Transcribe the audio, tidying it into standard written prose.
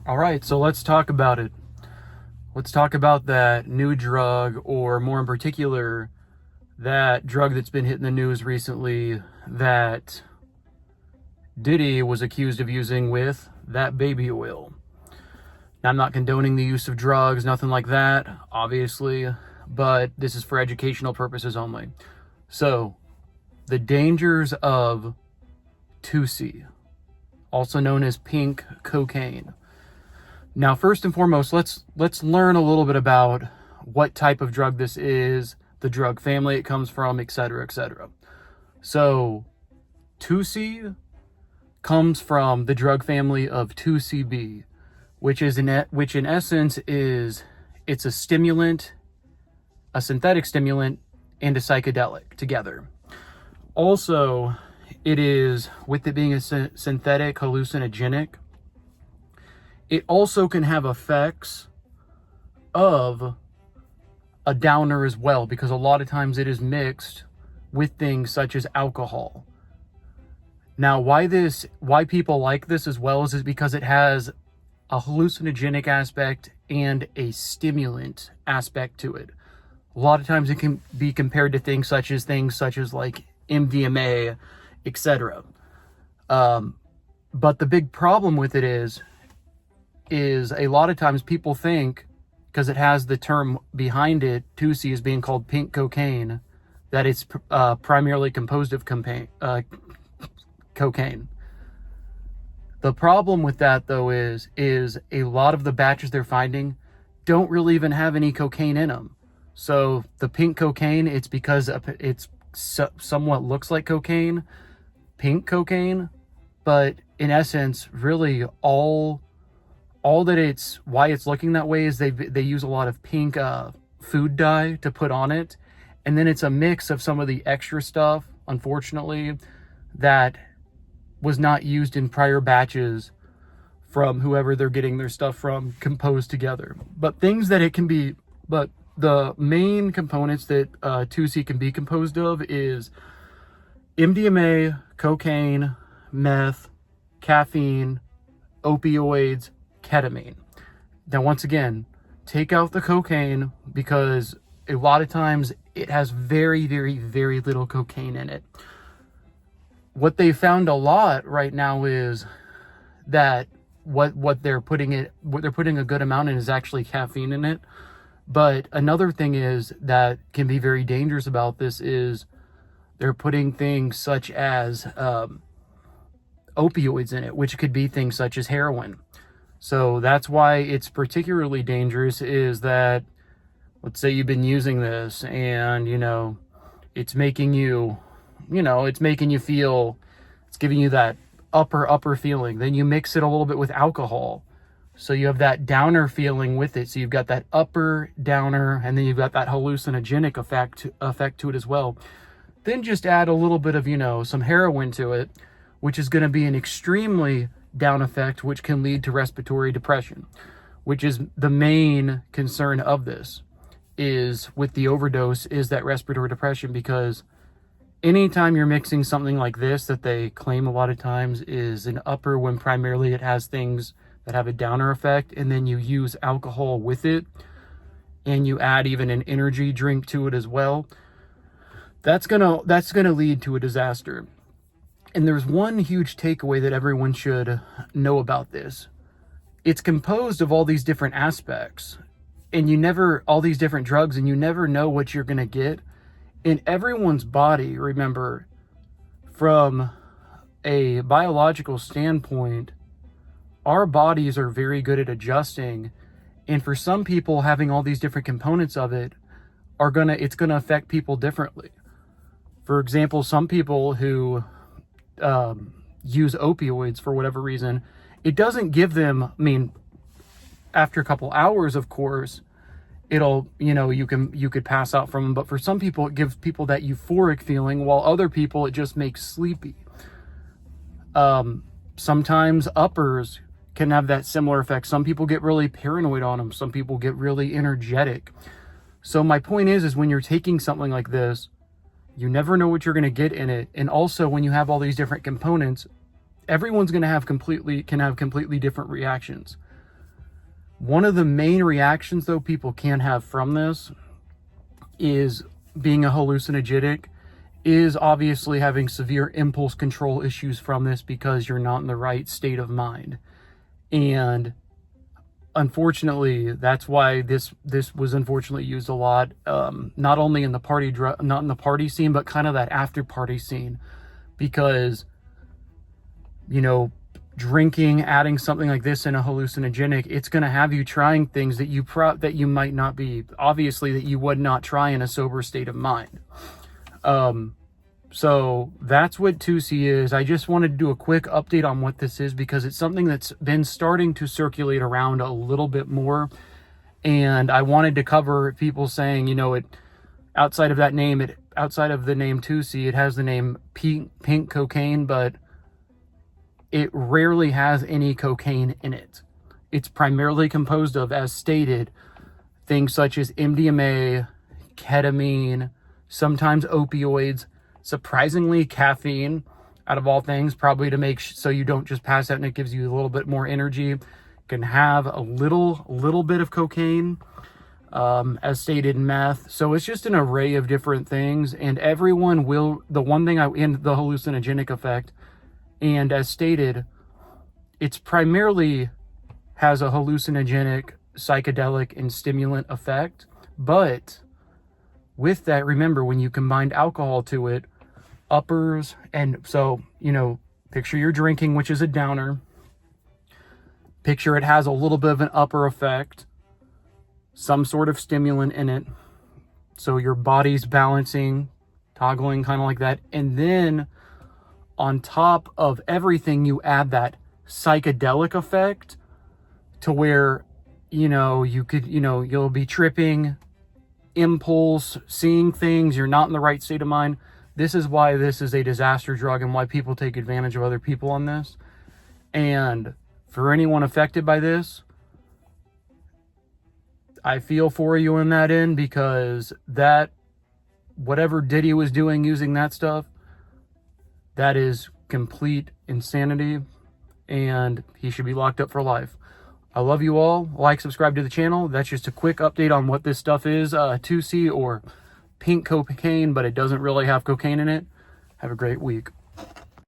All right, so let's talk about it. Let's talk about that new drug, or more in particular, that drug that's been hitting the news recently that Diddy was accused of using with that baby oil. Now, I'm not condoning the use of drugs, nothing like that, obviously, but this is for educational purposes only. So, the dangers of Tusi, also known as pink cocaine. Now, first and foremost, let's learn a little bit about what type of drug this is, the drug family it comes from, etc., etc. So, Tusi comes from the drug family of 2CB, which in essence is it's a stimulant, a synthetic stimulant, and a psychedelic together. Also, it is, with it being a synthetic hallucinogenic, it also can have effects of a downer as well, because a lot of times it is mixed with things such as alcohol. Now, why people like this as well is because it has a hallucinogenic aspect and a stimulant aspect to it. A lot of times it can be compared to things such as like MDMA, etc. But the big problem with it is a lot of times people think, because it has the term behind it, Tusi is being called pink cocaine, that it's primarily composed of cocaine. The problem with that, though, is a lot of the batches they're finding don't really even have any cocaine in them. So the pink cocaine, it's because it's somewhat looks like cocaine, pink cocaine, but in essence, really all that why it's looking that way is they use a lot of pink food dye to put on it, and then it's a mix of some of the extra stuff, unfortunately, that was not used in prior batches from whoever they're getting their stuff from composed together. But the main components that Tusi can be composed of is MDMA, cocaine, meth, caffeine, opioids, ketamine. Now, once again, take out the cocaine, because a lot of times it has very, very, very little cocaine in it. What they found a lot right now is that what they're putting a good amount in is actually caffeine in it. But another thing is that can be very dangerous about this is they're putting things such as opioids in it, which could be things such as heroin. So that's why it's particularly dangerous, is that, let's say you've been using this and, it's making you feel, it's giving you that upper feeling. Then you mix it a little bit with alcohol, so you have that downer feeling with it. So you've got that upper downer, and then you've got that hallucinogenic effect to it as well. Then just add a little bit of, some heroin to it, which is going to be an extremely down effect, which can lead to respiratory depression, which is the main concern of this, is with the overdose, is that respiratory depression. Because anytime you're mixing something like this, that they claim a lot of times is an upper, when primarily it has things that have a downer effect, and then you use alcohol with it, and you add even an energy drink to it as well, that's gonna lead to a disaster. And there's one huge takeaway that everyone should know about this. It's composed of all these different aspects, and all these different drugs, and you never know what you're gonna get. In everyone's body, remember, from a biological standpoint, our bodies are very good at adjusting. And for some people, having all these different components of it it's gonna affect people differently. For example, some people who use opioids for whatever reason, it doesn't give them, after a couple hours, of course, it'll, you could pass out from them. But for some people, it gives people that euphoric feeling, while other people, it just makes sleepy. Sometimes uppers can have that similar effect. Some people get really paranoid on them. Some people get really energetic. So my point is when you're taking something like this, you never know what you're going to get in it. And also, when you have all these different components, everyone's going to have completely different reactions. One of the main reactions, though, people can have from this is being a hallucinogenic is obviously having severe impulse control issues from this because you're not in the right state of mind. And unfortunately, that's why this was unfortunately used a lot, not only in the not in the party scene, but kind of that after party scene, because, you know, drinking, adding something like this in a hallucinogenic, it's going to have you trying things that you might not be, obviously, that you would not try in a sober state of mind. So that's what Tusi is. I just wanted to do a quick update on what this is because it's something that's been starting to circulate around a little bit more. And I wanted to cover people saying, you know, outside of the name Tusi, it has the name pink cocaine, but it rarely has any cocaine in it. It's primarily composed of, as stated, things such as MDMA, ketamine, sometimes opioids, surprisingly caffeine, out of all things, probably to make so you don't just pass out and it gives you a little bit more energy. Can have a little bit of cocaine, as stated, meth. So it's just an array of different things, and everyone will, the one thing in the hallucinogenic effect, and as stated, it's primarily has a hallucinogenic, psychedelic, and stimulant effect. But with that, remember, when you combined alcohol to it, uppers, and so, you know, picture you're drinking, which is a downer. Picture it has a little bit of an upper effect, some sort of stimulant in it. So your body's balancing, toggling, kind of like that. And then on top of everything, you add that psychedelic effect to where, you know, you'll be tripping, impulse, seeing things, you're not in the right state of mind. This is why this is a disaster drug and why people take advantage of other people on this. And for anyone affected by this, I feel for you in that end, because that, whatever Diddy was doing using that stuff, that is complete insanity, and he should be locked up for life. I love you all. Like, subscribe to the channel. That's just a quick update on what this stuff is. Tusi, or pink cocaine, but it doesn't really have cocaine in it. Have a great week.